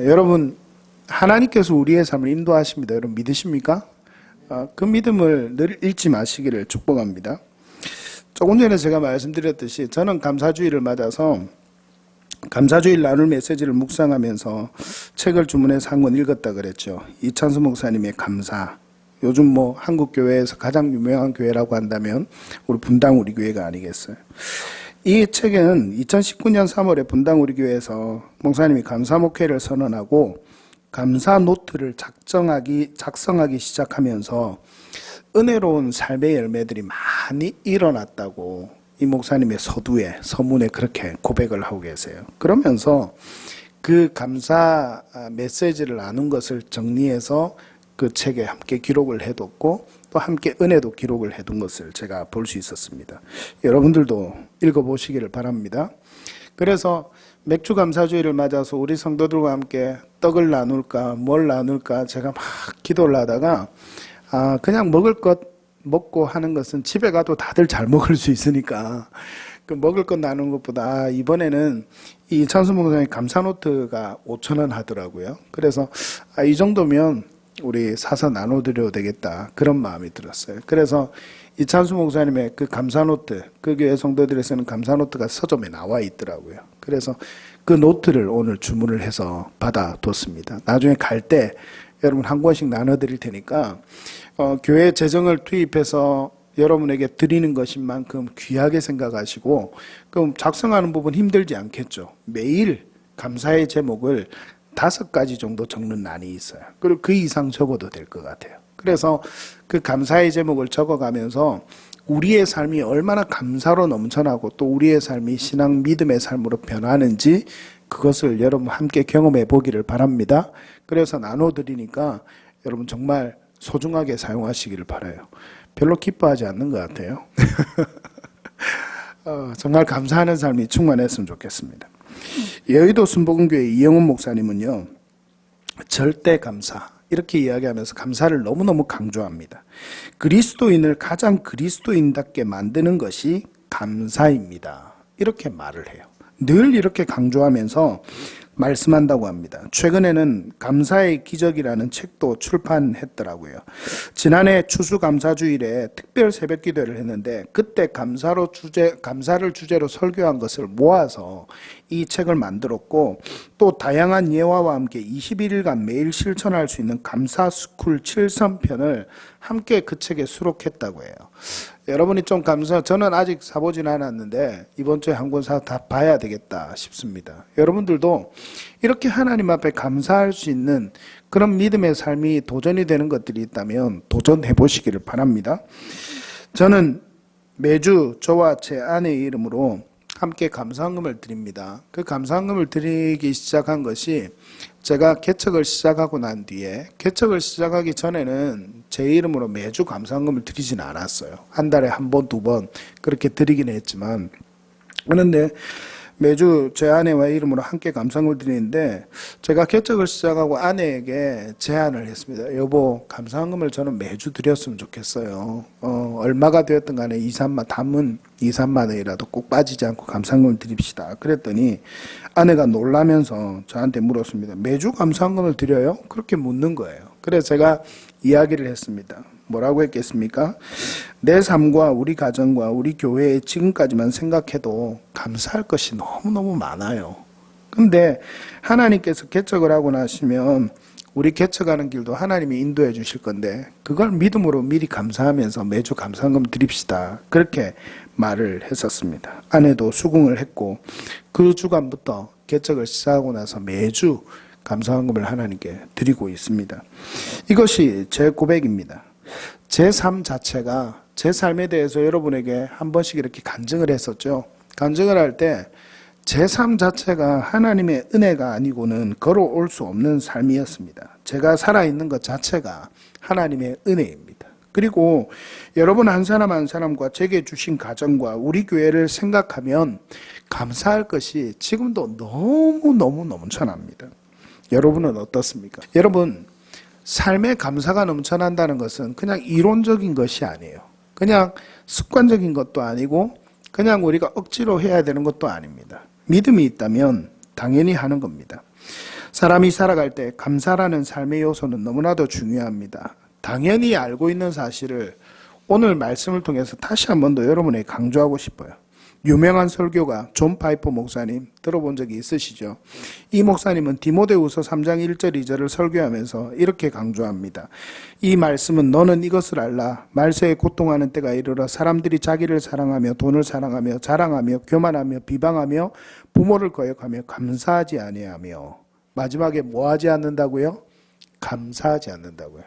여러분, 하나님께서 우리의 삶을 인도하십니다. 여러분 믿으십니까? 그 믿음을 늘 잃지 마시기를 축복합니다. 조금 전에 제가 말씀드렸듯이 저는 감사주의를 맞아서 감사주일 나눌 메시지를 묵상하면서 책을 주문해서 한 권 읽었다 그랬죠. 이찬수 목사님의 감사. 요즘 뭐 한국 교회에서 가장 유명한 교회라고 한다면 우리 분당 우리 교회가 아니겠어요. 이 책은 2019년 3월에 분당 우리 교회에서 목사님이 감사 목회를 선언하고 감사 노트를 작성하기 시작하면서 은혜로운 삶의 열매들이 많이 일어났다고 이 목사님의 서문에 그렇게 고백을 하고 계세요. 그러면서 그 감사 메시지를 나눈 것을 정리해서 그 책에 함께 기록을 해뒀고 또 함께 은혜도 기록을 해둔 것을 제가 볼 수 있었습니다. 여러분들도 읽어보시기를 바랍니다. 그래서 맥주 감사주의를 맞아서 우리 성도들과 함께 떡을 나눌까 뭘 나눌까 제가 막 기도를 하다가 그냥 먹을 것 먹고 하는 것은 집에 가도 다들 잘 먹을 수 있으니까 그 먹을 것 나누는 것보다 이번에는 이 찬수 목사님 감사노트가 5,000원 하더라고요. 그래서 이 정도면 우리 사서 나눠드려도 되겠다 그런 마음이 들었어요. 그래서 이찬수 목사님의 그 감사노트, 그 교회 성도들이 쓰는 감사노트가 서점에 나와 있더라고요. 그래서 그 노트를 오늘 주문을 해서 받아뒀습니다. 나중에 갈 때 여러분 한 권씩 나눠드릴 테니까 교회 재정을 투입해서 여러분에게 드리는 것인 만큼 귀하게 생각하시고 그럼 작성하는 부분 힘들지 않겠죠. 매일 감사의 제목을 5가지 정도 적는 난이 있어요. 그리고 그 이상 적어도 될 것 같아요. 그래서 그 감사의 제목을 적어가면서 우리의 삶이 얼마나 감사로 넘쳐나고 또 우리의 삶이 신앙 믿음의 삶으로 변하는지 그것을 여러분 함께 경험해 보기를 바랍니다. 그래서 나눠드리니까 여러분 정말 소중하게 사용하시기를 바라요. 별로 기뻐하지 않는 것 같아요. 정말 감사하는 삶이 충만했으면 좋겠습니다. 여의도 순복음교회 이영훈 목사님은요, 절대 감사 이렇게 이야기하면서 감사를 너무너무 강조합니다. 그리스도인을 가장 그리스도인답게 만드는 것이 감사입니다. 이렇게 말을 해요. 늘 이렇게 강조하면서 말씀한다고 합니다. 최근에는 감사의 기적이라는 책도 출판했더라고요. 지난해 추수감사주일에 특별 새벽기도를 했는데 그때 감사를 주제로 설교한 것을 모아서 이 책을 만들었고 또 다양한 예화와 함께 21일간 매일 실천할 수 있는 감사스쿨 7선편을 함께 그 책에 수록했다고 해요. 여러분이 좀 저는 아직 사보진 않았는데 이번 주에 한 권 사 다 봐야 되겠다 싶습니다. 여러분들도 이렇게 하나님 앞에 감사할 수 있는 그런 믿음의 삶이 도전이 되는 것들이 있다면 도전해 보시기를 바랍니다. 저는 매주 저와 제 아내의 이름으로 함께 감사헌금을 드립니다. 그 감사헌금을 드리기 시작한 것이 제가 개척을 시작하고 난 뒤에 개척을 시작하기 전에는 제 이름으로 매주 감사헌금을 드리진 않았어요. 한 달에 한 번, 2번 그렇게 드리긴 했지만 그런데 매주 제 아내와 이름으로 함께 감사헌금을 드리는데 제가 개척을 시작하고 아내에게 제안을 했습니다. 여보, 감사헌금을 저는 매주 드렸으면 좋겠어요. 얼마가 되었든 간에 2-3만, 담은 2-3만 원이라도 꼭 빠지지 않고 감사헌금을 드립시다. 그랬더니 아내가 놀라면서 저한테 물었습니다. 매주 감사헌금을 드려요? 그렇게 묻는 거예요. 그래서 제가 이야기를 했습니다. 뭐라고 했겠습니까? 내 삶과 우리 가정과 우리 교회에 지금까지만 생각해도 감사할 것이 너무너무 많아요. 근데 하나님께서 개척을 하고 나시면 우리 개척하는 길도 하나님이 인도해 주실 건데 그걸 믿음으로 미리 감사하면서 매주 감사헌금 드립시다. 그렇게 말을 했었습니다. 아내도 수긍을 했고 그 주간부터 개척을 시작하고 나서 매주 감사헌금을 하나님께 드리고 있습니다. 이것이 제 고백입니다. 제 삶 자체가 제 삶에 대해서 여러분에게 한 번씩 이렇게 간증을 했었죠. 간증을 할 때 제 삶 자체가 하나님의 은혜가 아니고는 걸어올 수 없는 삶이었습니다. 제가 살아있는 것 자체가 하나님의 은혜입니다. 그리고 여러분 한 사람 한 사람과 제게 주신 가정과 우리 교회를 생각하면 감사할 것이 지금도 너무너무 넘쳐납니다. 여러분은 어떻습니까? 여러분, 삶에 감사가 넘쳐난다는 것은 그냥 이론적인 것이 아니에요. 그냥 습관적인 것도 아니고 그냥 우리가 억지로 해야 되는 것도 아닙니다. 믿음이 있다면 당연히 하는 겁니다. 사람이 살아갈 때 감사라는 삶의 요소는 너무나도 중요합니다. 당연히 알고 있는 사실을 오늘 말씀을 통해서 다시 한 번 더 여러분에게 강조하고 싶어요. 유명한 설교가 존 파이퍼 목사님 들어본 적이 있으시죠? 이 목사님은 디모데후서 3장 1절 2절을 설교하면서 이렇게 강조합니다. 이 말씀은 너는 이것을 알라. 말세에 고통하는 때가 이르러 사람들이 자기를 사랑하며 돈을 사랑하며 자랑하며 교만하며 비방하며 부모를 거역하며 감사하지 아니하며 마지막에 뭐 하지 않는다고요? 감사하지 않는다고요.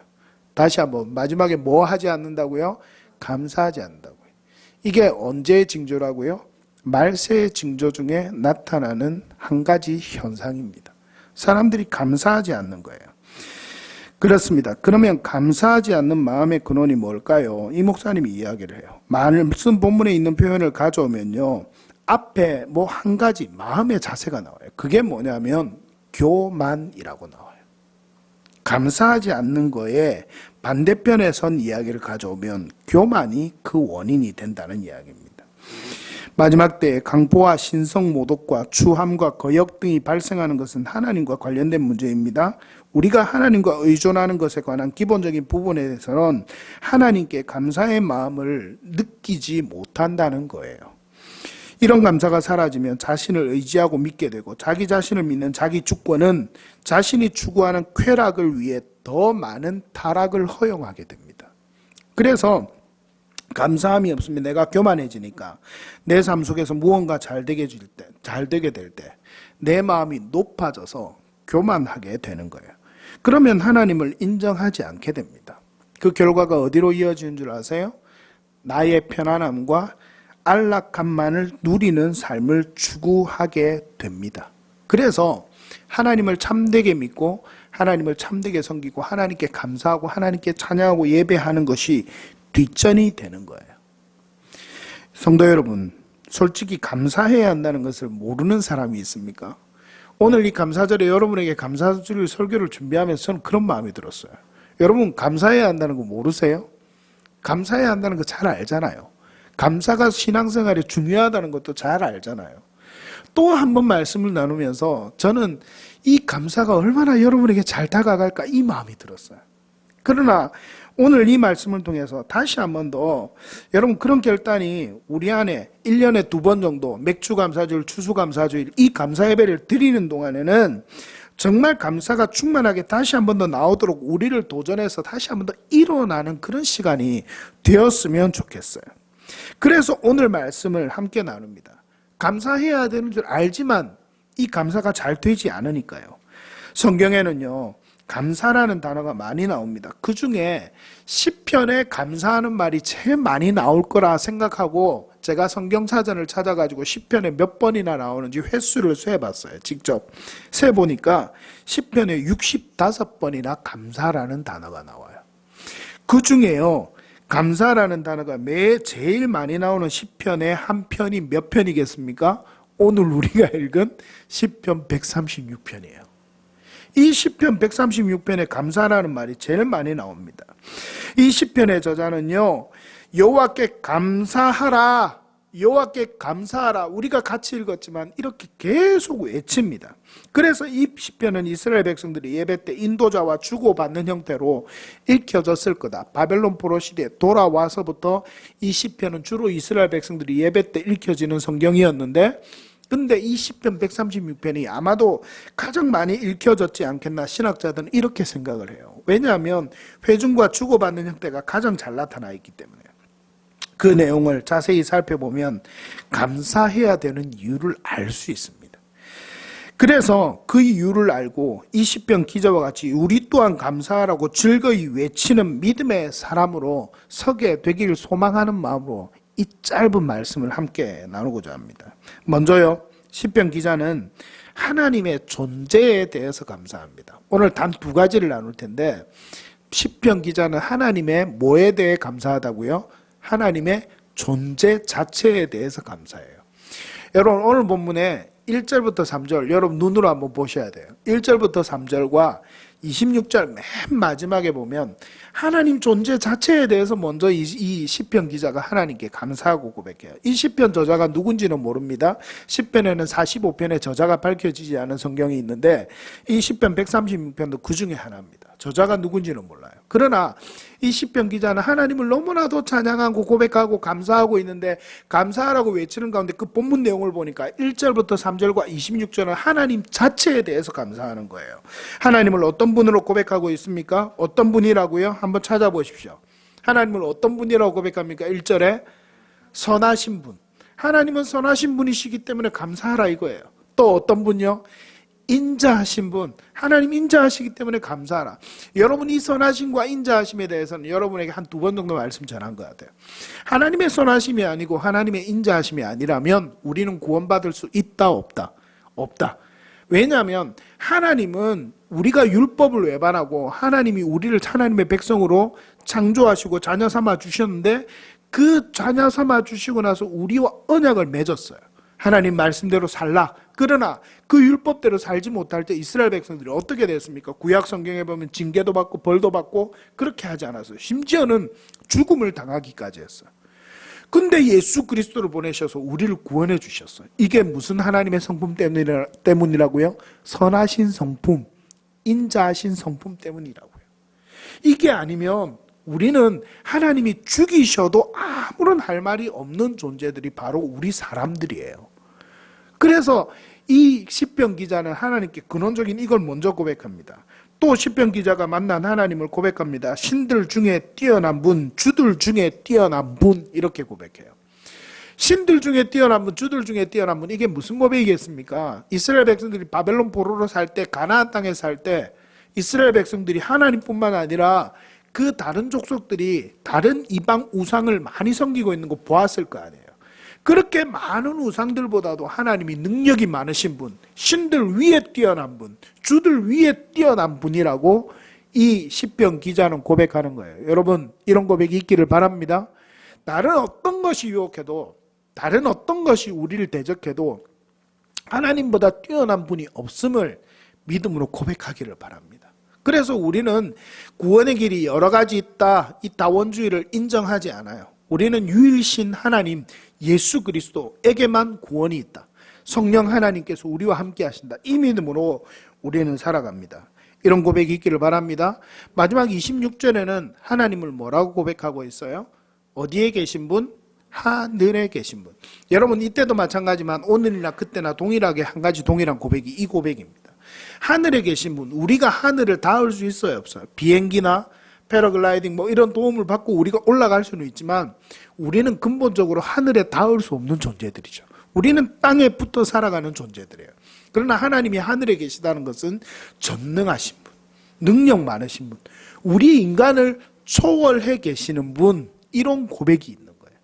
다시 한번 마지막에 뭐 하지 않는다고요? 감사하지 않는다고요. 이게 언제의 징조라고요? 말세의 징조 중에 나타나는 한 가지 현상입니다. 사람들이 감사하지 않는 거예요. 그렇습니다. 그러면 감사하지 않는 마음의 근원이 뭘까요? 이 목사님이 이야기를 해요. 말씀 본문에 있는 표현을 가져오면요, 앞에 뭐 한 가지 마음의 자세가 나와요. 그게 뭐냐면 교만이라고 나와요. 감사하지 않는 거에 반대편에 선 이야기를 가져오면 교만이 그 원인이 된다는 이야기입니다. 마지막 때에 강포와 신성 모독과 추함과 거역 등이 발생하는 것은 하나님과 관련된 문제입니다. 우리가 하나님과 의존하는 것에 관한 기본적인 부분에 대해서는 하나님께 감사의 마음을 느끼지 못한다는 거예요. 이런 감사가 사라지면 자신을 의지하고 믿게 되고 자기 자신을 믿는 자기 주권은 자신이 추구하는 쾌락을 위해 더 많은 타락을 허용하게 됩니다. 그래서 감사함이 없으면 내가 교만해지니까 내 삶 속에서 무언가 잘 되게 될 때 내 마음이 높아져서 교만하게 되는 거예요. 그러면 하나님을 인정하지 않게 됩니다. 그 결과가 어디로 이어지는 줄 아세요? 나의 편안함과 안락함만을 누리는 삶을 추구하게 됩니다. 그래서 하나님을 참되게 믿고 하나님을 참되게 섬기고 하나님께 감사하고 하나님께 찬양하고 예배하는 것이 뒷전이 되는 거예요. 성도 여러분, 솔직히 감사해야 한다는 것을 모르는 사람이 있습니까? 오늘 이 감사절에 여러분에게 감사절 설교를 준비하면서 저는 그런 마음이 들었어요. 여러분, 감사해야 한다는 거 모르세요? 감사해야 한다는 거 잘 알잖아요. 감사가 신앙생활에 중요하다는 것도 잘 알잖아요. 또 한 번 말씀을 나누면서 저는 이 감사가 얼마나 여러분에게 잘 다가갈까 이 마음이 들었어요. 그러나 오늘 이 말씀을 통해서 다시 한 번 더 여러분 그런 결단이 우리 안에 1년에 2번 정도 맥주감사주일, 추수감사주일 이 감사예배를 드리는 동안에는 정말 감사가 충만하게 다시 한 번 더 나오도록 우리를 도전해서 다시 한 번 더 일어나는 그런 시간이 되었으면 좋겠어요. 그래서 오늘 말씀을 함께 나눕니다. 감사해야 되는 줄 알지만 이 감사가 잘 되지 않으니까요. 성경에는요, 감사라는 단어가 많이 나옵니다. 그 중에 시편에 감사하는 말이 제일 많이 나올 거라 생각하고 제가 성경사전을 찾아가지고 시편에 몇 번이나 나오는지 횟수를 세봤어요. 직접 세보니까 시편에 65번이나 감사라는 단어가 나와요. 그 중에요, 감사라는 단어가 제일 많이 나오는 시편의 한 편이 몇 편이겠습니까? 오늘 우리가 읽은 시편 136편이에요. 이 시편 136편에 감사라는 말이 제일 많이 나옵니다. 이 시편의 저자는요, 여호와께 감사하라, 여호와께 감사하라, 우리가 같이 읽었지만 이렇게 계속 외칩니다. 그래서 이 시편은 이스라엘 백성들이 예배 때 인도자와 주고받는 형태로 읽혀졌을 거다. 바벨론 포로 시대에 돌아와서부터 이 시편은 주로 이스라엘 백성들이 예배 때 읽혀지는 성경이었는데, 근데 이 시편 136편이 아마도 가장 많이 읽혀졌지 않겠나 신학자들은 이렇게 생각을 해요. 왜냐하면 회중과 주고받는 형태가 가장 잘 나타나 있기 때문에. 그 내용을 자세히 살펴보면 감사해야 되는 이유를 알 수 있습니다. 그래서 그 이유를 알고 이 시편 기자와 같이 우리 또한 감사하라고 즐거이 외치는 믿음의 사람으로 서게 되기를 소망하는 마음으로 이 짧은 말씀을 함께 나누고자 합니다. 먼저요, 시편 기자는 하나님의 존재에 대해서 감사합니다. 오늘 단 2가지를 나눌 텐데, 시편 기자는 하나님의 뭐에 대해 감사하다고요? 하나님의 존재 자체에 대해서 감사해요. 여러분 오늘 본문에 1절부터 3절 여러분 눈으로 한번 보셔야 돼요. 1절부터 3절과 26절 맨 마지막에 보면 하나님 존재 자체에 대해서 먼저 이 시편 기자가 하나님께 감사하고 고백해요. 이 시편 저자가 누군지는 모릅니다. 시편에는 45편의 저자가 밝혀지지 않은 성경이 있는데 이 시편 136편도 그 중에 하나입니다. 저자가 누군지는 몰라요. 그러나 이 시편 기자는 하나님을 너무나도 찬양하고 고백하고 감사하고 있는데, 감사하라고 외치는 가운데 그 본문 내용을 보니까 1절부터 3절과 26절은 하나님 자체에 대해서 감사하는 거예요. 하나님을 어떤 분으로 고백하고 있습니까? 어떤 분이라고요? 한번 찾아보십시오. 하나님을 어떤 분이라고 고백합니까? 1절에 선하신 분. 하나님은 선하신 분이시기 때문에 감사하라 이거예요. 또 어떤 분요? 인자하신 분. 하나님 인자하시기 때문에 감사하라. 여러분, 이 선하심과 인자하심에 대해서는 여러분에게 한 2번 정도 말씀 전한 것 같아요. 하나님의 선하심이 아니고 하나님의 인자하심이 아니라면 우리는 구원받을 수 있다 없다? 없다. 왜냐하면 하나님은 우리가 율법을 외반하고 하나님이 우리를 하나님의 백성으로 창조하시고 자녀 삼아 주셨는데, 그 자녀 삼아 주시고 나서 우리와 언약을 맺었어요. 하나님 말씀대로 살라. 그러나 그 율법대로 살지 못할 때 이스라엘 백성들이 어떻게 됐습니까? 구약 성경에 보면 징계도 받고 벌도 받고 그렇게 하지 않았어요. 심지어는 죽음을 당하기까지 했어요. 근데 예수 그리스도를 보내셔서 우리를 구원해 주셨어요. 이게 무슨 하나님의 성품 때문이라고요? 선하신 성품, 인자하신 성품 때문이라고요. 이게 아니면 우리는 하나님이 죽이셔도 아무런 할 말이 없는 존재들이 바로 우리 사람들이에요. 그래서 이 시편 기자는 하나님께 근원적인 이걸 먼저 고백합니다. 또 시편 기자가 만난 하나님을 고백합니다. 신들 중에 뛰어난 분, 주들 중에 뛰어난 분, 이렇게 고백해요. 신들 중에 뛰어난 분, 주들 중에 뛰어난 분, 이게 무슨 고백이겠습니까? 이스라엘 백성들이 바벨론 포로로 살 때, 가나안 땅에 살 때 이스라엘 백성들이 하나님뿐만 아니라 그 다른 족속들이 다른 이방 우상을 많이 섬기고 있는 거 보았을 거 아니에요. 그렇게 많은 우상들보다도 하나님이 능력이 많으신 분, 신들 위에 뛰어난 분, 주들 위에 뛰어난 분이라고 이 시편 기자는 고백하는 거예요. 여러분, 이런 고백이 있기를 바랍니다. 다른 어떤 것이 유혹해도, 다른 어떤 것이 우리를 대적해도 하나님보다 뛰어난 분이 없음을 믿음으로 고백하기를 바랍니다. 그래서 우리는 구원의 길이 여러 가지 있다, 이 다원주의를 인정하지 않아요. 우리는 유일신 하나님 예수 그리스도에게만 구원이 있다. 성령 하나님께서 우리와 함께 하신다. 이 믿음으로 우리는 살아갑니다. 이런 고백이 있기를 바랍니다. 마지막 26절에는 하나님을 뭐라고 고백하고 있어요? 어디에 계신 분? 하늘에 계신 분. 여러분, 이때도 마찬가지지만 오늘이나 그때나 동일하게 한 가지 동일한 고백이 이 고백입니다. 하늘에 계신 분, 우리가 하늘을 닿을 수 있어요, 없어요? 비행기나 패러글라이딩 뭐 이런 도움을 받고 우리가 올라갈 수는 있지만 우리는 근본적으로 하늘에 닿을 수 없는 존재들이죠. 우리는 땅에 붙어 살아가는 존재들이에요. 그러나 하나님이 하늘에 계시다는 것은 전능하신 분, 능력 많으신 분, 우리 인간을 초월해 계시는 분, 이런 고백이 있는 거예요.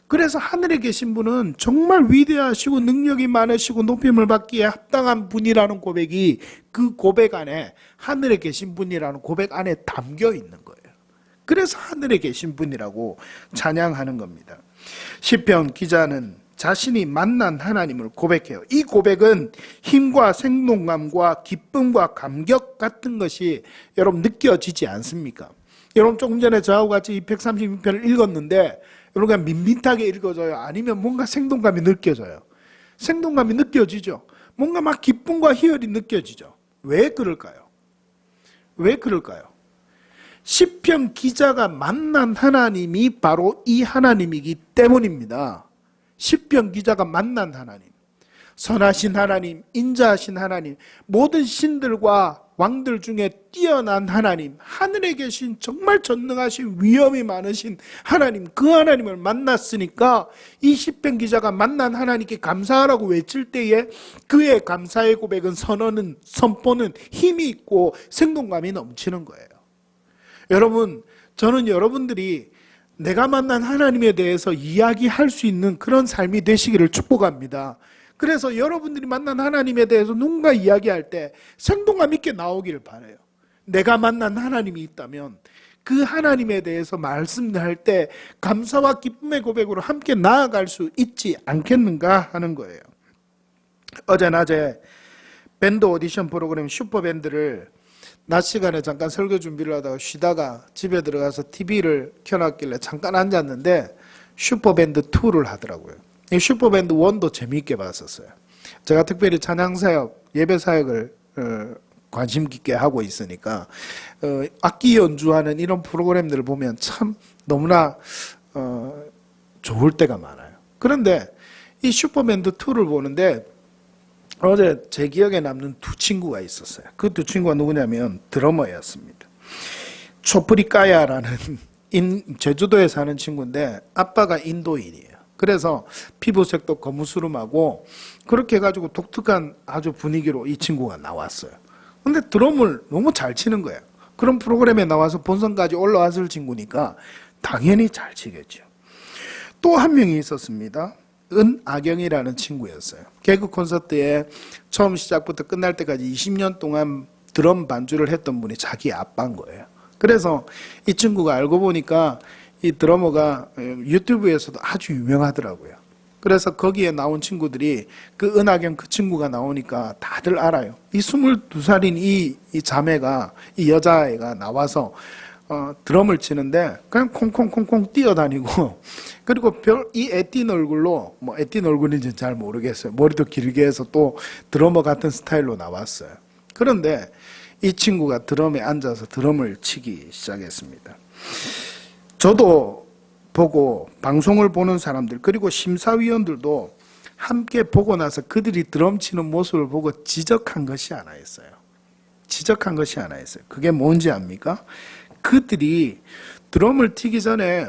그래서 하늘에 계신 분은 정말 위대하시고 능력이 많으시고 높임을 받기에 합당한 분이라는 고백이 그 고백 안에, 하늘에 계신 분이라는 고백 안에 담겨 있는 거예요. 그래서 하늘에 계신 분이라고 찬양하는 겁니다. 시편 기자는 자신이 만난 하나님을 고백해요. 이 고백은 힘과 생동감과 기쁨과 감격 같은 것이 여러분 느껴지지 않습니까? 여러분, 조금 전에 저하고 같이 이 136편을 읽었는데 여러분 그냥 밋밋하게 읽어져요? 아니면 뭔가 생동감이 느껴져요? 생동감이 느껴지죠? 뭔가 막 기쁨과 희열이 느껴지죠? 왜 그럴까요? 왜 그럴까요? 시편 기자가 만난 하나님이 바로 이 하나님이기 때문입니다. 시편 기자가 만난 하나님, 선하신 하나님, 인자하신 하나님, 모든 신들과 왕들 중에 뛰어난 하나님, 하늘에 계신 정말 전능하신 위엄이 많으신 하나님, 그 하나님을 만났으니까 이 시편 기자가 만난 하나님께 감사하라고 외칠 때에 그의 감사의 고백은, 선포는 힘이 있고 생동감이 넘치는 거예요. 여러분, 저는 여러분들이 내가 만난 하나님에 대해서 이야기할 수 있는 그런 삶이 되시기를 축복합니다. 그래서 여러분들이 만난 하나님에 대해서 누군가 이야기할 때 생동감 있게 나오기를 바라요. 내가 만난 하나님이 있다면 그 하나님에 대해서 말씀할 때 감사와 기쁨의 고백으로 함께 나아갈 수 있지 않겠는가 하는 거예요. 어제 낮에 밴드 오디션 프로그램 슈퍼밴드를 낮 시간에 잠깐 설교 준비를 하다가 쉬다가 집에 들어가서 TV를 켜놨길래 잠깐 앉았는데 슈퍼밴드 2를 하더라고요. 이 슈퍼밴드 1도 재미있게 봤었어요. 제가 특별히 찬양사역, 예배사역을 관심 깊게 하고 있으니까 악기 연주하는 이런 프로그램들을 보면 참 너무나 좋을 때가 많아요. 그런데 이 슈퍼밴드 2를 보는데 어제 제 기억에 남는 두 친구가 있었어요. 그 두 친구가 누구냐면 드러머였습니다. 초프리까야라는 제주도에 사는 친구인데 아빠가 인도인이에요. 그래서 피부색도 거무스름하고 그렇게 해가지고 독특한 아주 분위기로 이 친구가 나왔어요. 근데 드럼을 너무 잘 치는 거예요. 그런 프로그램에 나와서 본선까지 올라왔을 친구니까 당연히 잘 치겠죠. 또 한 명이 있었습니다. 은아경이라는 친구였어요. 개그 콘서트에 처음 시작부터 끝날 때까지 20년 동안 드럼 반주를 했던 분이 자기 아빠인 거예요. 그래서 이 친구가 알고 보니까 이 드러머가 유튜브에서도 아주 유명하더라고요. 그래서 거기에 나온 친구들이 그 은하경 그 친구가 나오니까 다들 알아요. 이 22살인 이 자매가, 이 여자애가 나와서 드럼을 치는데 그냥 콩콩콩콩 뛰어다니고 그리고 이 애띤 얼굴로 뭐 애띤 얼굴인지 잘 모르겠어요. 머리도 길게 해서 또 드러머 같은 스타일로 나왔어요. 그런데 이 친구가 드럼에 앉아서 드럼을 치기 시작했습니다. 저도 보고 방송을 보는 사람들 그리고 심사위원들도 함께 보고 나서 그들이 드럼 치는 모습을 보고 지적한 것이 하나 있어요. 지적한 것이 하나 있어요. 그게 뭔지 압니까? 그들이 드럼을 치기 전에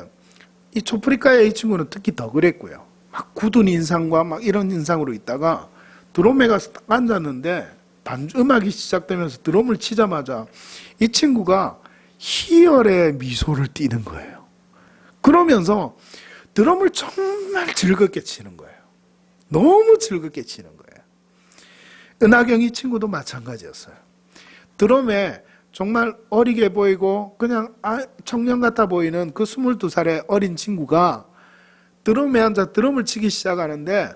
이 초프리카의 이 친구는 특히 더 그랬고요. 막 굳은 인상과 막 이런 인상으로 있다가 드럼에 가서 딱 앉았는데 음악이 시작되면서 드럼을 치자마자 이 친구가 희열의 미소를 띠는 거예요. 그러면서 드럼을 정말 즐겁게 치는 거예요. 너무 즐겁게 치는 거예요. 은하경 이 친구도 마찬가지였어요. 드럼에 정말 어리게 보이고 그냥 청년 같아 보이는 그 22살의 어린 친구가 드럼에 앉아 드럼을 치기 시작하는데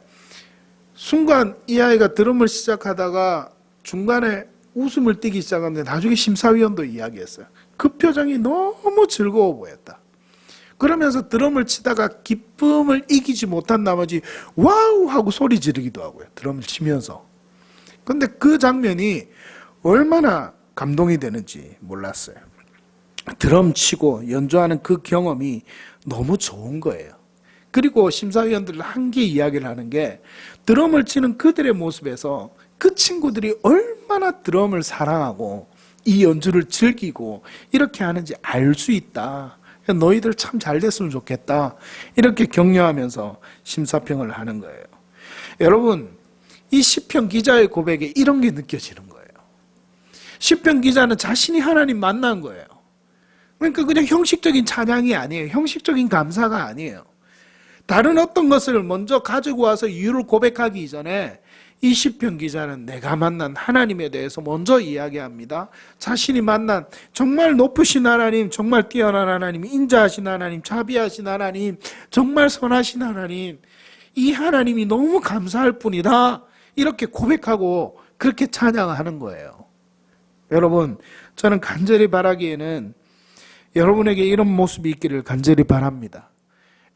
순간 이 아이가 드럼을 시작하다가 중간에 웃음을 띠기 시작하는데 나중에 심사위원도 이야기했어요. 그 표정이 너무 즐거워 보였다. 그러면서 드럼을 치다가 기쁨을 이기지 못한 나머지 와우 하고 소리 지르기도 하고요. 드럼을 치면서. 근데 그 장면이 얼마나 감동이 되는지 몰랐어요. 드럼 치고 연주하는 그 경험이 너무 좋은 거예요. 그리고 심사위원들은 한 개 이야기를 하는 게 드럼을 치는 그들의 모습에서 그 친구들이 얼마나 드럼을 사랑하고 이 연주를 즐기고 이렇게 하는지 알 수 있다. 너희들 참 잘 됐으면 좋겠다. 이렇게 격려하면서 심사평을 하는 거예요. 여러분, 이 시편 기자의 고백에 이런 게 느껴지는 거예요. 시편 기자는 자신이 하나님 만난 거예요. 그러니까 그냥 형식적인 찬양이 아니에요. 형식적인 감사가 아니에요. 다른 어떤 것을 먼저 가지고 와서 이유를 고백하기 이전에 이 시편 기자는 내가 만난 하나님에 대해서 먼저 이야기합니다. 자신이 만난 정말 높으신 하나님, 정말 뛰어난 하나님, 인자하신 하나님, 자비하신 하나님, 정말 선하신 하나님, 이 하나님이 너무 감사할 뿐이다. 이렇게 고백하고 그렇게 찬양하는 거예요. 여러분, 저는 간절히 바라기에는 여러분에게 이런 모습이 있기를 간절히 바랍니다.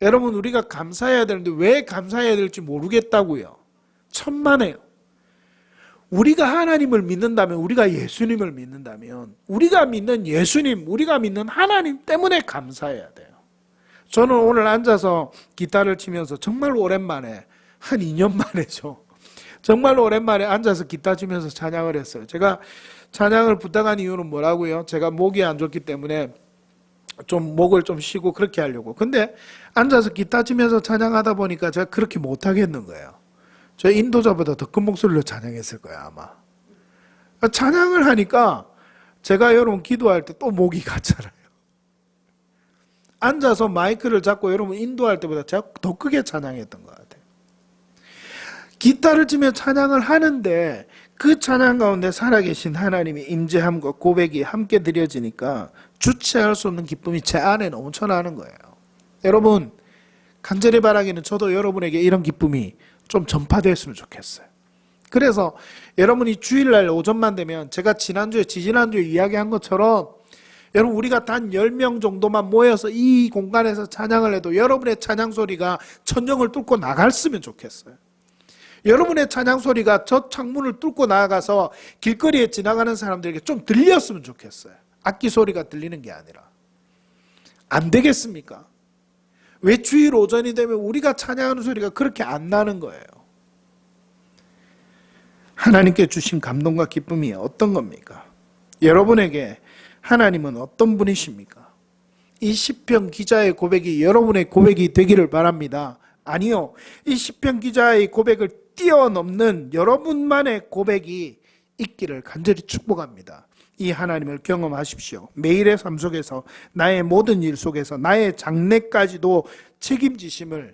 여러분, 우리가 감사해야 되는데 왜 감사해야 될지 모르겠다고요. 천만에요. 우리가 하나님을 믿는다면, 우리가 예수님을 믿는다면 우리가 믿는 예수님, 우리가 믿는 하나님 때문에 감사해야 돼요. 저는 오늘 앉아서 기타를 치면서 정말 오랜만에, 한 2년 만에죠. 정말 오랜만에 앉아서 기타 치면서 찬양을 했어요. 제가 찬양을 부탁한 이유는 뭐라고요? 제가 목이 안 좋기 때문에 좀 목을 좀 쉬고 그렇게 하려고. 근데 앉아서 기타 치면서 찬양하다 보니까 제가 그렇게 못하겠는 거예요. 저 인도자보다 더 큰 목소리로 찬양했을 거예요, 아마. 찬양을 하니까 제가 여러분 기도할 때 또 목이 갔잖아요. 앉아서 마이크를 잡고 여러분 인도할 때보다 제가 더 크게 찬양했던 것 같아요. 기타를 치며 찬양을 하는데 그 찬양 가운데 살아계신 하나님의 임재함과 고백이 함께 드려지니까 주체할 수 없는 기쁨이 제 안에 넘쳐나는 거예요. 여러분, 간절히 바라기는 저도 여러분에게 이런 기쁨이 좀 전파됐으면 좋겠어요. 그래서 여러분이 주일날 오전만 되면 제가 지지난주에 이야기한 것처럼 여러분 우리가 단 10명 정도만 모여서 이 공간에서 찬양을 해도 여러분의 찬양 소리가 천정을 뚫고 나갔으면 좋겠어요. 여러분의 찬양 소리가 저 창문을 뚫고 나가서 길거리에 지나가는 사람들에게 좀 들렸으면 좋겠어요. 악기 소리가 들리는 게 아니라. 안 되겠습니까? 왜 주일 오전이 되면 우리가 찬양하는 소리가 그렇게 안 나는 거예요? 하나님께 주신 감동과 기쁨이 어떤 겁니까? 여러분에게 하나님은 어떤 분이십니까? 이 시편 기자의 고백이 여러분의 고백이 되기를 바랍니다. 아니요, 이 시편 기자의 고백을 뛰어넘는 여러분만의 고백이 있기를 간절히 축복합니다. 이 하나님을 경험하십시오. 매일의 삶 속에서 나의 모든 일 속에서 나의 장래까지도 책임지시는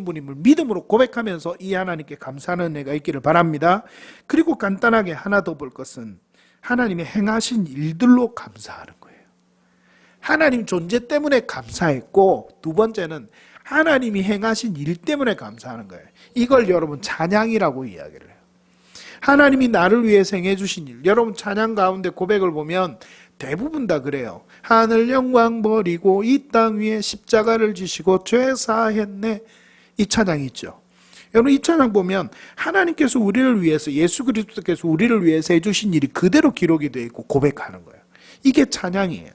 분임을 믿음으로 고백하면서 이 하나님께 감사하는 은혜가 있기를 바랍니다. 그리고 간단하게 하나 더 볼 것은 하나님이 행하신 일들로 감사하는 거예요. 하나님 존재 때문에 감사했고, 두 번째는 하나님이 행하신 일 때문에 감사하는 거예요. 이걸 여러분 찬양이라고 이야기를 해요. 하나님이 나를 위해서 행해 주신 일, 여러분 찬양 가운데 고백을 보면 대부분 다 그래요. 하늘 영광 버리고 이 땅 위에 십자가를 지시고 죄 사했네. 이 찬양이 있죠. 여러분 이 찬양 보면 하나님께서 우리를 위해서, 예수 그리스도께서 우리를 위해서 해주신 일이 그대로 기록이 되어 있고 고백하는 거예요. 이게 찬양이에요.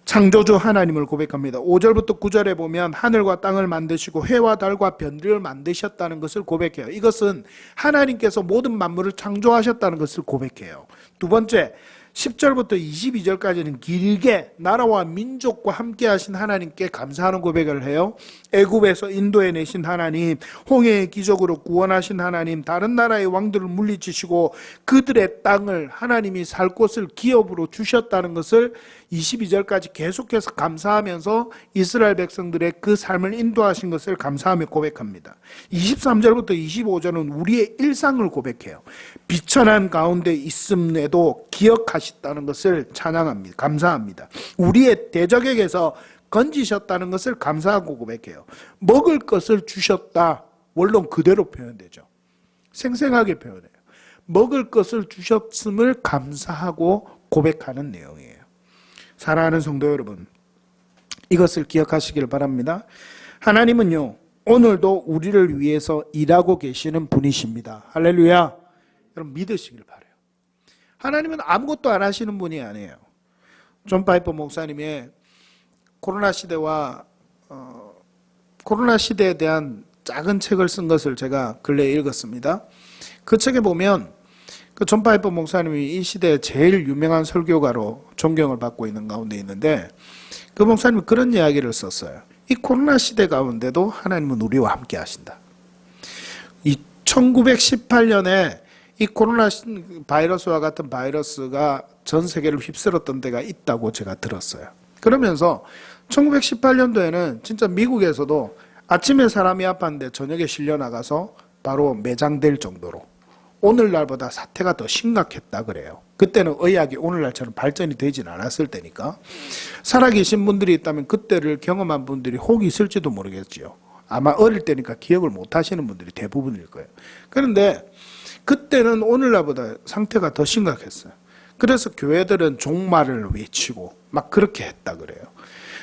창조주 하나님을 고백합니다. 5절부터 9절에 보면 하늘과 땅을 만드시고 해와 달과 별들을 만드셨다는 것을 고백해요. 이것은 하나님께서 모든 만물을 창조하셨다는 것을 고백해요. 두 번째, 10절부터 22절까지는 길게 나라와 민족과 함께 하신 하나님께 감사하는 고백을 해요. 애굽에서 인도해 내신 하나님, 홍해의 기적으로 구원하신 하나님, 다른 나라의 왕들을 물리치시고 그들의 땅을 하나님이 살 곳을 기업으로 주셨다는 것을 22절까지 계속해서 감사하면서 이스라엘 백성들의 그 삶을 인도하신 것을 감사하며 고백합니다. 23절부터 25절은 우리의 일상을 고백해요. 비천한 가운데 있음에도 기억하셨다는 것을 찬양합니다. 감사합니다. 우리의 대적에게서 건지셨다는 것을 감사하고 고백해요. 먹을 것을 주셨다. 원론 그대로 표현되죠. 생생하게 표현해요. 먹을 것을 주셨음을 감사하고 고백하는 내용이에요. 사랑하는 성도 여러분, 이것을 기억하시길 바랍니다. 하나님은요, 오늘도 우리를 위해서 일하고 계시는 분이십니다. 할렐루야. 여러분 믿으시길 바라요. 하나님은 아무것도 안 하시는 분이 아니에요. 존 파이퍼 목사님의 코로나 시대에 대한 작은 책을 쓴 것을 제가 근래에 읽었습니다. 그 책에 보면 그 존 파이퍼 목사님이 이 시대에 제일 유명한 설교가로 존경을 받고 있는 가운데 있는데, 그 목사님이 그런 이야기를 썼어요. 이 코로나 시대 가운데도 하나님은 우리와 함께 하신다. 이 1918년에 이 코로나 바이러스와 같은 바이러스가 전 세계를 휩쓸었던 때가 있다고 제가 들었어요. 그러면서 1918년도에는 진짜 미국에서도 아침에 사람이 아팠는데 저녁에 실려 나가서 바로 매장될 정도로 오늘날보다 사태가 더 심각했다 그래요. 그때는 의학이 오늘날처럼 발전이 되진 않았을 때니까. 살아계신 분들이 있다면 그때를 경험한 분들이 혹 있을지도 모르겠지요. 아마 어릴 때니까 기억을 못 하시는 분들이 대부분일 거예요. 그런데 그때는 오늘날보다 상태가 더 심각했어요. 그래서 교회들은 종말을 외치고 막 그렇게 했다 그래요.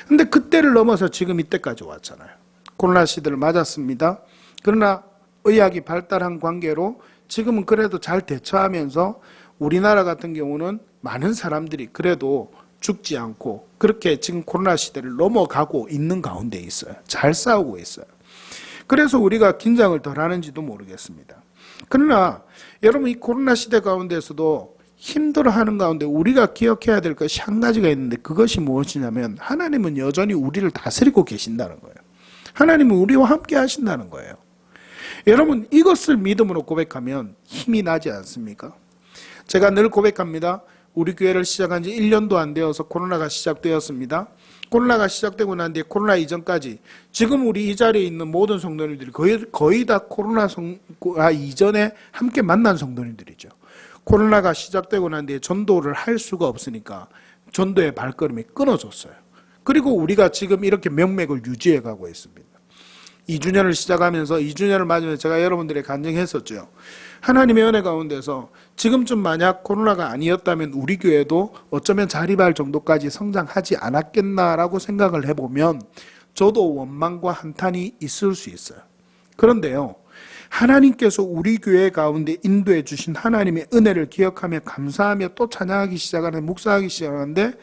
근데 그때를 넘어서 지금 이때까지 왔잖아요. 코로나 시대를 맞았습니다. 그러나 의학이 발달한 관계로 지금은 그래도 잘 대처하면서 우리나라 같은 경우는 많은 사람들이 그래도 죽지 않고 그렇게 지금 코로나 시대를 넘어가고 있는 가운데 있어요. 잘 싸우고 있어요. 그래서 우리가 긴장을 덜 하는지도 모르겠습니다. 그러나 여러분 이 코로나 시대 가운데서도 힘들어하는 가운데 우리가 기억해야 될 것이 한 가지가 있는데, 그것이 무엇이냐면 하나님은 여전히 우리를 다스리고 계신다는 거예요. 하나님은 우리와 함께 하신다는 거예요. 여러분 이것을 믿음으로 고백하면 힘이 나지 않습니까? 제가 늘 고백합니다. 우리 교회를 시작한 지 1년도 안 되어서 코로나가 시작되었습니다. 코로나가 시작되고 난 뒤에 코로나 이전까지 지금 우리 이 자리에 있는 모든 성도님들이 거의 다 코로나 이전에 함께 만난 성도님들이죠. 코로나가 시작되고 난 뒤에 전도를 할 수가 없으니까 전도의 발걸음이 끊어졌어요. 그리고 우리가 지금 이렇게 명맥을 유지해 가고 있습니다. 2주년을 시작하면서 2주년을 맞으면서 제가 여러분들의 간증했었죠. 하나님의 은혜 가운데서 지금쯤 만약 코로나가 아니었다면 우리 교회도 어쩌면 자립할 정도까지 성장하지 않았겠나라고 생각을 해보면 저도 원망과 한탄이 있을 수 있어요. 그런데요, 하나님께서 우리 교회 가운데 인도해 주신 하나님의 은혜를 기억하며 감사하며 또 찬양하기 시작하는, 묵상하기 시작하는데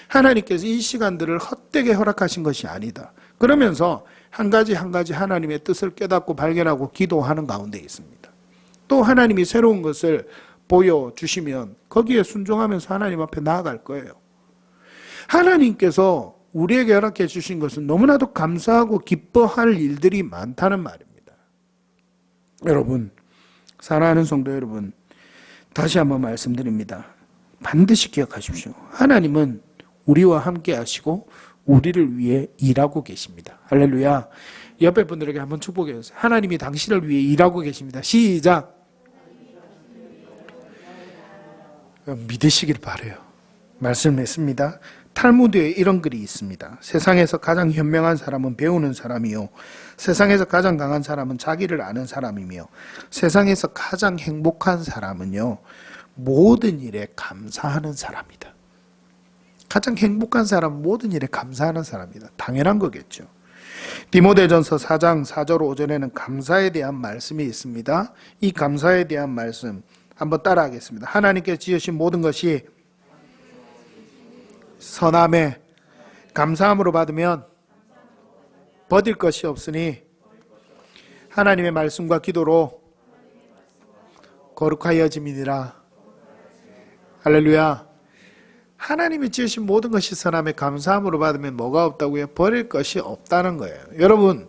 하나님께서 이 시간들을 헛되게 허락하신 것이 아니다. 그러면서 한 가지 한 가지 하나님의 뜻을 깨닫고 발견하고 기도하는 가운데 있습니다. 또 하나님이 새로운 것을 보여주시면 거기에 순종하면서 하나님 앞에 나아갈 거예요. 하나님께서 우리에게 허락해 주신 것은 너무나도 감사하고 기뻐할 일들이 많다는 말입니다. 여러분, 사랑하는 성도 여러분, 다시 한번 말씀드립니다. 반드시 기억하십시오. 하나님은 우리와 함께 하시고 우리를 위해 일하고 계십니다. 할렐루야. 옆에 분들에게 한번 축복해 주세요. 하나님이 당신을 위해 일하고 계십니다. 시작. 믿으시길 바라요. 말씀했습니다. 탈무드에 이런 글이 있습니다. 세상에서 가장 현명한 사람은 배우는 사람이요, 세상에서 가장 강한 사람은 자기를 아는 사람이며, 세상에서 가장 행복한 사람은요, 모든 일에 감사하는 사람이다. 가장 행복한 사람은 모든 일에 감사하는 사람이다. 당연한 거겠죠. 디모데전서 4장 4절 5절에는 감사에 대한 말씀이 있습니다. 이 감사에 대한 말씀 한번 따라하겠습니다. 하나님께 지으신 모든 것이 선함에 감사함으로 받으면 버릴 것이 없으니 하나님의 말씀과 기도로 거룩하여짐이니라. 할렐루야. 하나님이 지으신 모든 것이 선함에 감사함으로 받으면 뭐가 없다고요? 버릴 것이 없다는 거예요. 여러분,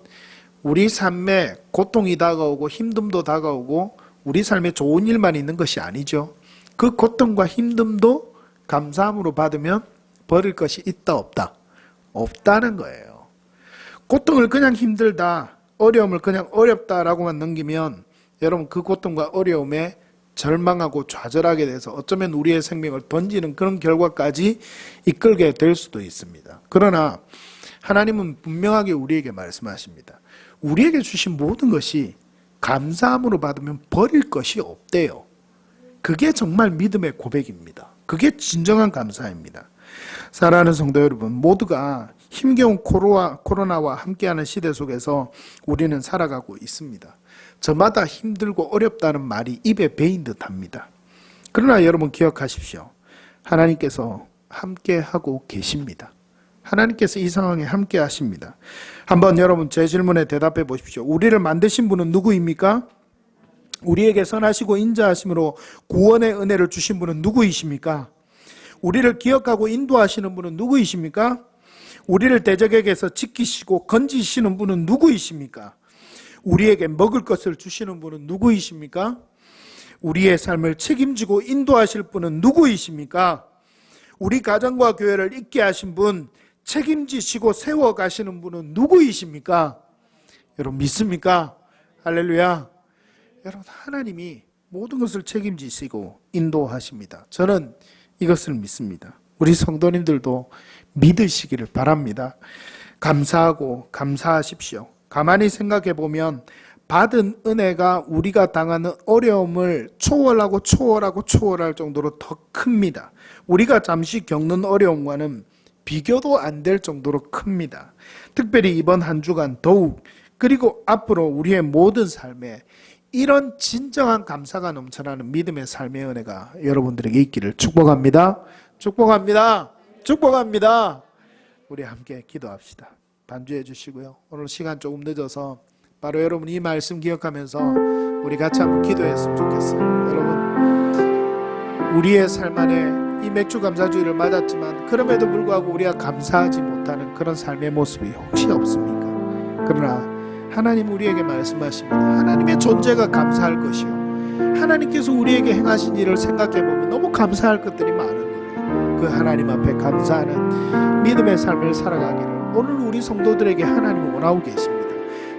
우리 삶에 고통이 다가오고 힘듦도 다가오고 우리 삶에 좋은 일만 있는 것이 아니죠. 그 고통과 힘듦도 감사함으로 받으면 버릴 것이 있다 없다? 없다는 거예요. 고통을 그냥 힘들다, 어려움을 그냥 어렵다라고만 넘기면 여러분 그 고통과 어려움에 절망하고 좌절하게 돼서 어쩌면 우리의 생명을 던지는 그런 결과까지 이끌게 될 수도 있습니다. 그러나 하나님은 분명하게 우리에게 말씀하십니다. 우리에게 주신 모든 것이 감사함으로 받으면 버릴 것이 없대요. 그게 정말 믿음의 고백입니다. 그게 진정한 감사입니다. 사랑하는 성도 여러분, 모두가 힘겨운 코로나와 함께하는 시대 속에서 우리는 살아가고 있습니다. 저마다 힘들고 어렵다는 말이 입에 베인 듯합니다. 그러나 여러분 기억하십시오. 하나님께서 함께하고 계십니다. 하나님께서 이 상황에 함께 하십니다. 한번 여러분 제 질문에 대답해 보십시오. 우리를 만드신 분은 누구입니까? 우리에게 선하시고 인자하심으로 구원의 은혜를 주신 분은 누구이십니까? 우리를 기억하고 인도하시는 분은 누구이십니까? 우리를 대적에게서 지키시고 건지시는 분은 누구이십니까? 우리에게 먹을 것을 주시는 분은 누구이십니까? 우리의 삶을 책임지고 인도하실 분은 누구이십니까? 우리 가정과 교회를 있게 하신 분, 책임지시고 세워가시는 분은 누구이십니까? 여러분 믿습니까? 할렐루야. 여러분 하나님이 모든 것을 책임지시고 인도하십니다. 저는 이것을 믿습니다. 우리 성도님들도 믿으시기를 바랍니다. 감사하고 감사하십시오. 가만히 생각해 보면 받은 은혜가 우리가 당하는 어려움을 초월할 정도로 더 큽니다. 우리가 잠시 겪는 어려움과는 비교도 안 될 정도로 큽니다. 특별히 이번 한 주간 더욱, 그리고 앞으로 우리의 모든 삶에 이런 진정한 감사가 넘쳐나는 믿음의 삶의 은혜가 여러분들에게 있기를 축복합니다. 축복합니다. 축복합니다. 우리 함께 기도합시다. 반주해 주시고요. 오늘 시간 조금 늦어서 바로 여러분 이 말씀 기억하면서 우리 같이 한번 기도했으면 좋겠어요. 여러분, 우리의 삶 안에 이 맥주 감사주의를 맞았지만 그럼에도 불구하고 우리가 감사하지 못하는 그런 삶의 모습이 혹시 없습니까? 그러나 하나님 우리에게 말씀하십니다. 하나님의 존재가 감사할 것이요, 하나님께서 우리에게 행하신 일을 생각해보면 너무 감사할 것들이 많은 거예요. 그 하나님 앞에 감사하는 믿음의 삶을 살아가기를 오늘 우리 성도들에게 하나님은 원하고 계십니다.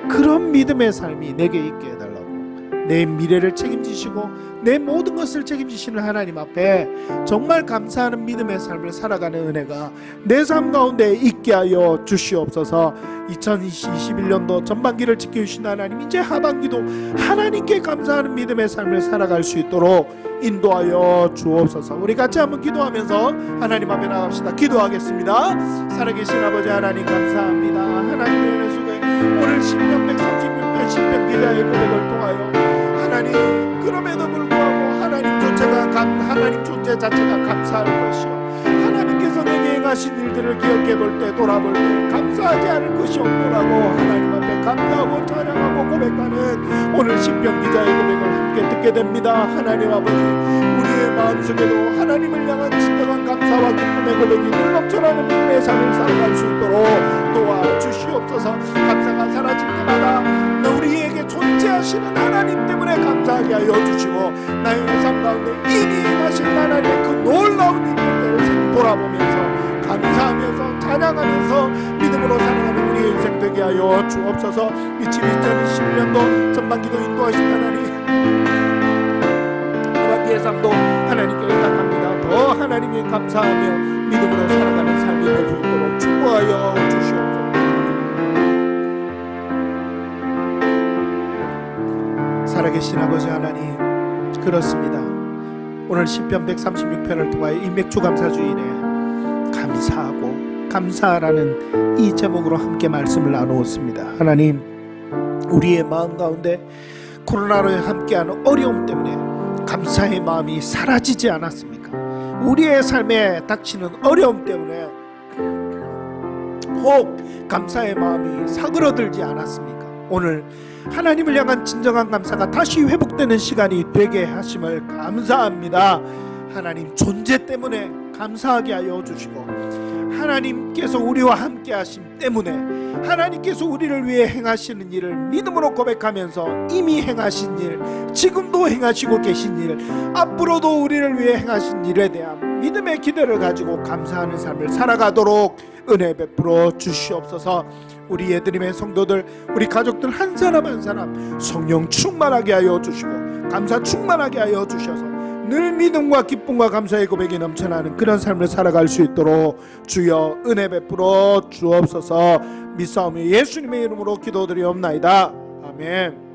그런 믿음의 삶이 내게 있게 해달라고, 내 미래를 책임지시고 내 모든 것을 책임지시는 하나님 앞에 정말 감사하는 믿음의 삶을 살아가는 은혜가 내 삶 가운데 있게 하여 주시옵소서. 2021년도 전반기를 지켜주신 하나님, 이제 하반기도 하나님께 감사하는 믿음의 삶을 살아갈 수 있도록 인도하여 주옵소서. 우리 같이 한번 기도하면서 하나님 앞에 나갑시다. 기도하겠습니다. 살아계신 아버지 하나님, 감사합니다. 하나님의 은혜 속에 오늘 10년 136편 10편 기자의 고백을 통하여 하나님, 그럼에도 불구하고 하나님 존재 자체가 감사할 것이요, 하나님께서 내게 행하신 일들을 기억해볼 때, 돌아볼 때 감사하지 않을 것이 없노라고 하나님 앞에 감사하고 찬양하고 고백하는 오늘 시편 기자의 고백을 함께 듣게 됩니다. 하나님 아버지, 우리의 마음속에도 하나님을 향한 진정한 감사와 기쁨의 고백이 늘 넘쳐나는 믿음의 삶을 살아갈 수 있도록 도와주시옵소서. 감사가 사라질 때마다 우리에게 존재하시는 하나님 때문에 감사하게 하여 주시고, 나의 삶 가운데 이미 행하신 하나님의 그 놀라운 일들을 돌아보면서 감사하면서 찬양하면서 믿음으로 살아가는 우리의 인생 되게 하여 주옵소서. 2021년도 전반기도 인도하신 하나님, 하반기의 삶도 하나님께 의탁합니다. 더 하나님께 감사하며 믿음으로 살아가는 삶이 될 수 있도록 축복하여 주시옵소서. 살아계신 아버지 하나님, 그렇습니다. 오늘 시편 136편을 통하여 인맥주감사주일에 감사하고 감사하라는 이 제목으로 함께 말씀을 나누었습니다. 하나님, 우리의 마음 가운데 코로나로 함께하는 어려움 때문에 감사의 마음이 사라지지 않았습니까? 우리의 삶에 닥치는 어려움 때문에 혹 감사의 마음이 사그러들지 않았습니까? 오늘 하나님을 향한 진정한 감사가 다시 회복되는 시간이 되게 하심을 감사합니다. 하나님 존재 때문에 감사하게 하여 주시고, 하나님께서 우리와 함께 하심 때문에, 하나님께서 우리를 위해 행하시는 일을 믿음으로 고백하면서 이미 행하신 일, 지금도 행하시고 계신 일, 앞으로도 우리를 위해 행하신 일에 대한 믿음의 기대를 가지고 감사하는 삶을 살아가도록 은혜 베풀어 주시옵소서. 우리 예드림의 성도들, 우리 가족들 한 사람 한 사람 성령 충만하게 하여 주시고 감사 충만하게 하여 주셔서 늘 믿음과 기쁨과 감사의 고백이 넘쳐나는 그런 삶을 살아갈 수 있도록 주여 은혜 베풀어 주옵소서. 믿사오며 예수님의 이름으로 기도드리옵나이다. 아멘.